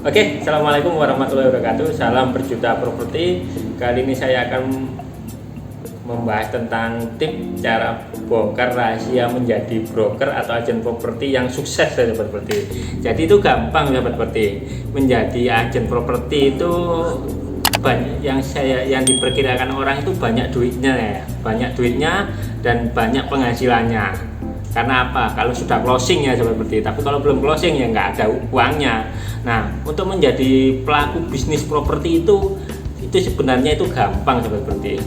Oke, assalamualaikum warahmatullahi wabarakatuh. Salam berjuta properti. Kali ini saya akan membahas tentang tips cara bongkar rahasia menjadi broker atau agen properti yang sukses, sahabat properti. Jadi itu gampang, sahabat properti. Menjadi agen properti itu banyak yang diperkirakan orang itu banyak duitnya ya, dan banyak penghasilannya. Karena apa? Kalau sudah closing ya seperti, tapi kalau belum closing ya nggak ada uangnya. Nah, untuk menjadi pelaku bisnis properti itu sebenarnya itu gampang seperti.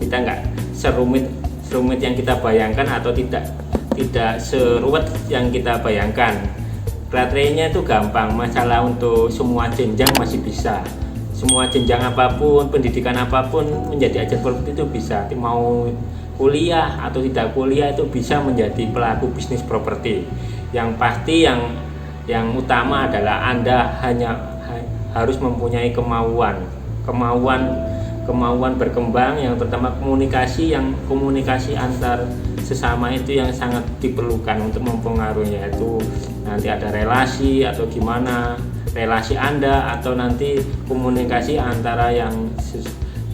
Kita nggak serumit yang kita bayangkan atau tidak seruwet yang kita bayangkan. Kriterianya itu gampang. Masalah untuk semua jenjang masih bisa. Semua jenjang apapun, pendidikan apapun menjadi agen properti itu bisa. Mau kuliah atau tidak kuliah itu bisa menjadi pelaku bisnis properti. Yang pasti yang utama adalah Anda hanya harus mempunyai kemauan berkembang. Yang pertama komunikasi antar sesama itu yang sangat diperlukan untuk mempengaruhi, yaitu nanti ada relasi atau gimana relasi Anda, atau nanti komunikasi antara yang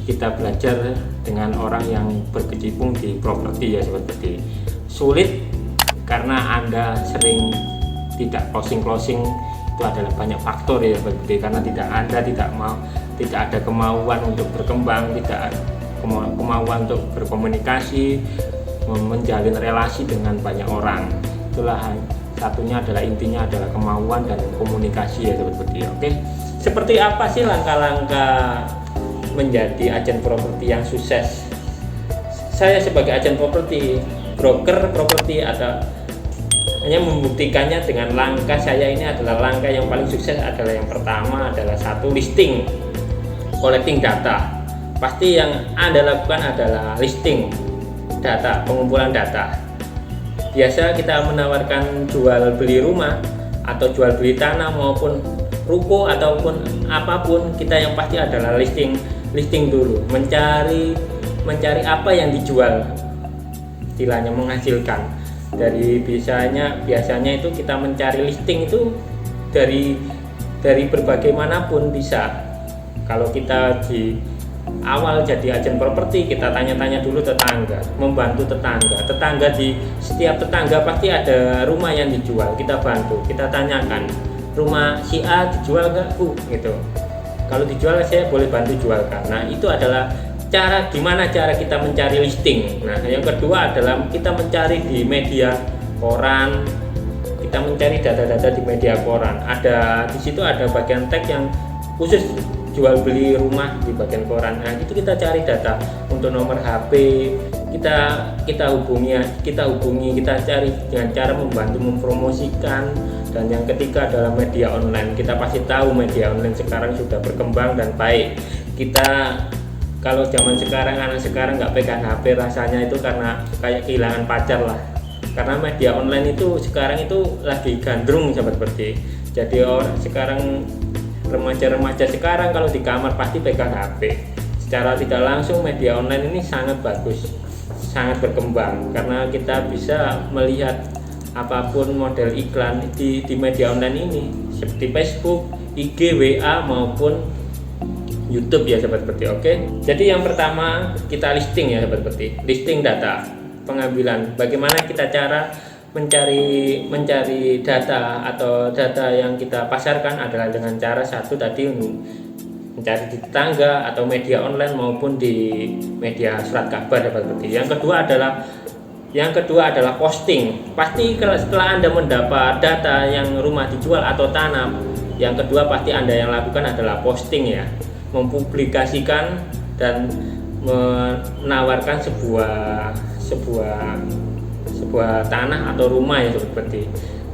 kita belajar dengan orang yang berkecimpung di properti ya seperti. Sulit karena Anda sering tidak closing itu adalah banyak faktor ya seperti, karena Anda tidak ada kemauan untuk berkembang, tidak kemauan untuk berkomunikasi, menjalin relasi dengan banyak orang. Itulah satunya adalah intinya adalah kemauan dan komunikasi ya seperti. Oke. Seperti apa sih langkah-langkah menjadi agen properti yang sukses? Saya sebagai agen properti, broker properti, atau hanya membuktikannya dengan langkah saya ini adalah langkah yang paling sukses. Adalah yang pertama adalah satu, listing, collecting data. Pasti yang Anda lakukan adalah listing data, pengumpulan data. Biasa kita menawarkan jual beli rumah atau jual beli tanah maupun ruko ataupun apapun, kita yang pasti adalah listing dulu, mencari apa yang dijual, istilahnya menghasilkan. Dari biasanya itu kita mencari listing itu dari berbagai manapun bisa. Kalau kita di awal jadi agen properti, kita tanya-tanya dulu tetangga, membantu tetangga di setiap tetangga pasti ada rumah yang dijual, kita bantu, kita tanyakan, rumah si A dijual nggak Bu, gitu. Kalau dijual saya boleh bantu jualkan. Nah, itu adalah gimana cara kita mencari listing. Nah, yang kedua adalah kita mencari di media koran. Kita mencari data-data di media koran. Di situ ada bagian tag yang khusus jual beli rumah di bagian koran. Nah, itu kita cari data untuk nomor HP. Kita hubungi, kita cari dengan cara membantu mempromosikan. Dan yang ketiga adalah media online. Kita pasti tahu media online sekarang sudah berkembang dan baik. Kalau zaman sekarang, anak sekarang nggak pegang HP rasanya itu karena kayak kehilangan pacar lah. Karena media online itu sekarang itu lagi gandrung seperti. Jadi sekarang remaja-remaja sekarang kalau di kamar pasti pegang HP. Secara tidak langsung media online ini sangat bagus, sangat berkembang, karena kita bisa melihat apapun model iklan di media online ini, seperti Facebook, IG, WA maupun YouTube ya seperti. Oke. Jadi yang pertama kita listing ya seperti, listing data, pengambilan. Bagaimana kita cara mencari data atau data yang kita pasarkan adalah dengan cara satu tadi, mencari di tetangga atau media online maupun di media surat kabar seperti. Yang kedua adalah posting. Pasti setelah Anda mendapat data yang rumah dijual atau tanah, yang kedua pasti Anda yang lakukan adalah posting ya, mempublikasikan dan menawarkan sebuah tanah atau rumah ya seperti,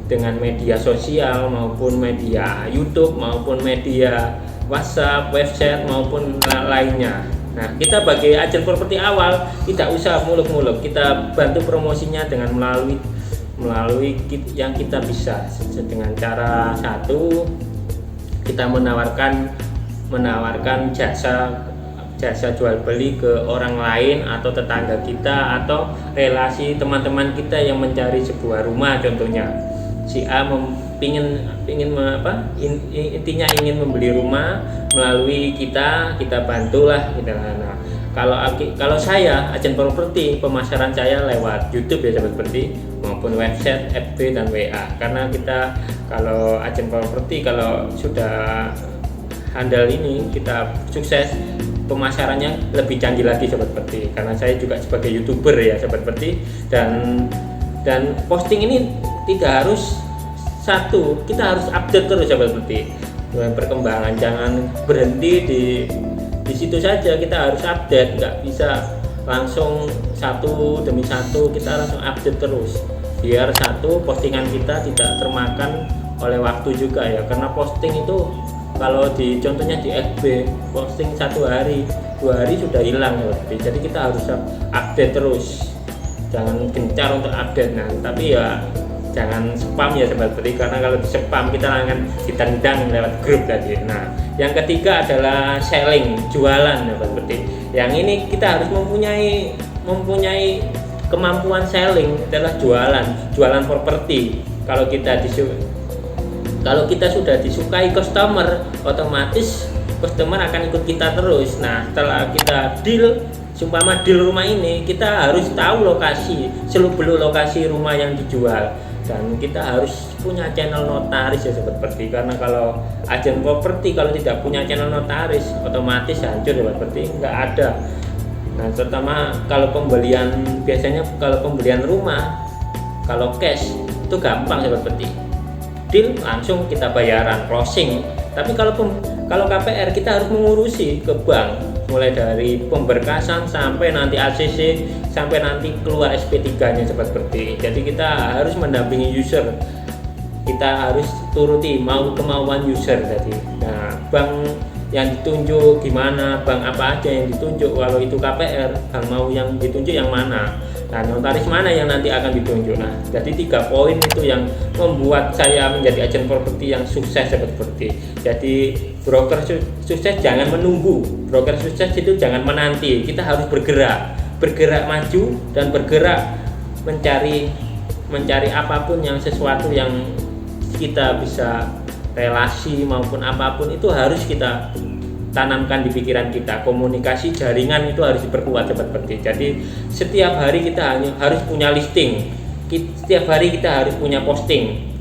dengan media sosial maupun media YouTube maupun media WhatsApp, website maupun lainnya. Nah, kita bagi agen properti awal tidak usah muluk-muluk, kita bantu promosinya dengan melalui yang kita bisa, dengan cara satu, kita menawarkan jasa jual beli ke orang lain atau tetangga kita atau relasi teman-teman kita yang mencari sebuah rumah. Contohnya si A intinya ingin membeli rumah melalui kita bantulah gitu. Nah, kalau saya agen properti, pemasaran saya lewat YouTube ya sahabat properti, maupun website, FB dan WA. Karena kita kalau agen properti kalau sudah handal ini, kita sukses, pemasarannya lebih canggih lagi sahabat properti. Karena saya juga sebagai YouTuber ya sahabat properti, dan posting ini tidak harus satu, kita harus update terus sahabat properti dengan perkembangan. Jangan berhenti di situ saja, kita harus update, nggak bisa langsung satu demi satu, kita langsung update terus biar satu postingan kita tidak termakan oleh waktu juga ya. Karena posting itu kalau contohnya di FB posting 1 hari 2 hari sudah hilang ya. Jadi kita harus update terus, jangan gencar untuk update. Nah tapi ya jangan spam ya sahabat properti, karena kalau di spam kita akan ditendang lewat grup tadi. Nah, yang ketiga adalah selling, jualan ya sahabat properti. Yang ini kita harus mempunyai kemampuan selling, adalah jualan properti. Kalau kita sudah disukai customer, otomatis customer akan ikut kita terus. Nah, setelah kita deal rumah ini, kita harus tahu seluk-beluk lokasi rumah yang dijual. Dan kita harus punya channel notaris ya sahabat properti, karena kalau agen properti kalau tidak punya channel notaris otomatis hancur ya sahabat properti, nggak ada. Nah terutama kalau biasanya kalau pembelian rumah, kalau cash itu gampang sahabat properti, deal langsung kita bayaran closing. Tapi kalau KPR kita harus mengurusi ke bank, mulai dari pemberkasan sampai nanti ACC, sampai nanti keluar SP3-nya sahabat properti. Jadi kita harus mendampingi user, kita harus turuti kemauan user tadi. Nah, bank yang ditunjuk gimana, bank apa aja yang ditunjuk, kalau itu KPR, bank mau yang ditunjuk yang mana, nah notaris mana yang nanti akan ditunjuk. Nah, jadi 3 poin itu yang membuat saya menjadi agen properti yang sukses sahabat properti. Jadi broker sukses jangan menunggu, broker sukses itu jangan menanti, kita harus bergerak maju dan bergerak mencari apapun yang sesuatu yang kita bisa relasi maupun apapun itu harus kita tanamkan di pikiran kita. Komunikasi jaringan itu harus diperkuat sahabat properti. Jadi setiap hari kita harus punya listing, setiap hari kita harus punya posting,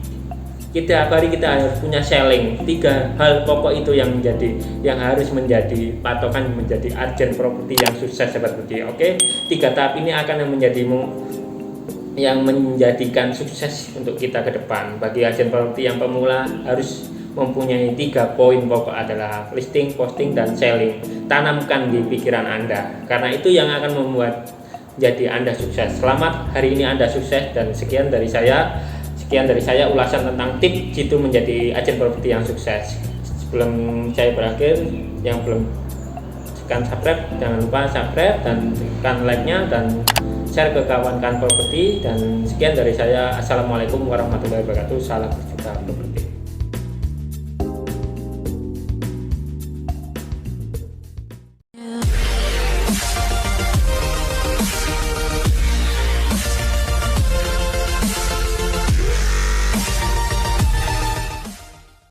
setiap hari kita harus punya selling. 3 hal pokok itu yang harus menjadi patokan menjadi agen properti yang sukses sahabat properti. Oke, 3 tahap ini akan yang menjadikan sukses untuk kita ke depan. Bagi agen properti yang pemula harus mempunyai 3 poin pokok adalah listing, posting, dan selling. Tanamkan di pikiran Anda, karena itu yang akan membuat jadi Anda sukses. Selamat, hari ini Anda sukses. Dan sekian dari saya ulasan tentang tips jitu menjadi agen properti yang sukses. Sebelum saya berakhir, yang belum tekan subscribe jangan lupa subscribe dan tekan like-nya dan share ke kawan-kawan properti. Dan sekian dari saya, assalamualaikum warahmatullahi wabarakatuh, salam sejahtera properti.